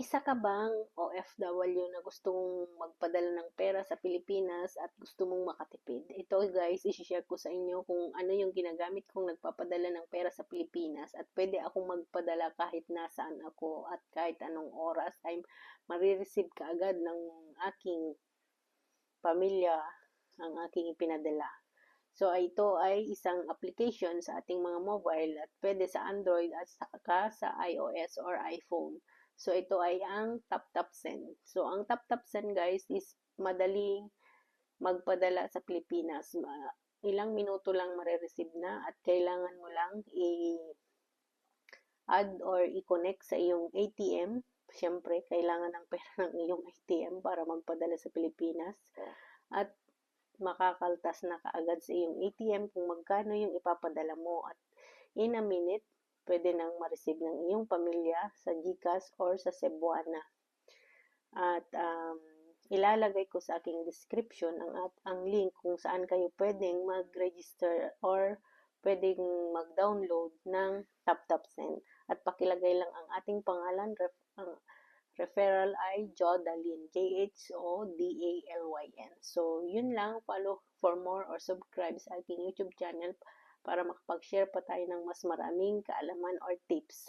Isa ka bang OFW na gustong magpadala ng pera sa Pilipinas at gusto mong makatipid? Ito guys, i-share ko sa inyo kung ano yung ginagamit kong nagpapadala ng pera sa Pilipinas at pwede akong magpadala kahit nasaan ako at kahit anong oras ay marireceive ka agad ng aking pamilya ang aking ipinadala. So, ito ay isang application sa ating mga mobile at pwede sa Android at saka sa iOS or iPhone. So, ito ay ang TapTap Send. So, ang TapTap Send guys is madaling magpadala sa Pilipinas. Ilang minuto lang marireceive na at kailangan mo lang i-add or i-connect sa iyong ATM. Siyempre, kailangan ng pera ng iyong ATM para magpadala sa Pilipinas. At makakaltas na kaagad sa iyong ATM kung magkano yung ipapadala mo at in a minute, pwede nang ma-receive ng iyong pamilya sa GCash or sa Cebuana. At ilalagay ko sa aking description ang link kung saan kayo pwedeng mag-register or pwedeng mag-download ng TapTap Send. At pakilagay lang ang ating pangalan, ang referral ay Jodalyn, Jhodalyn. So, yun lang. Follow for more or subscribe sa aking YouTube channel para makapag-share pa tayo ng mas maraming kaalaman or tips.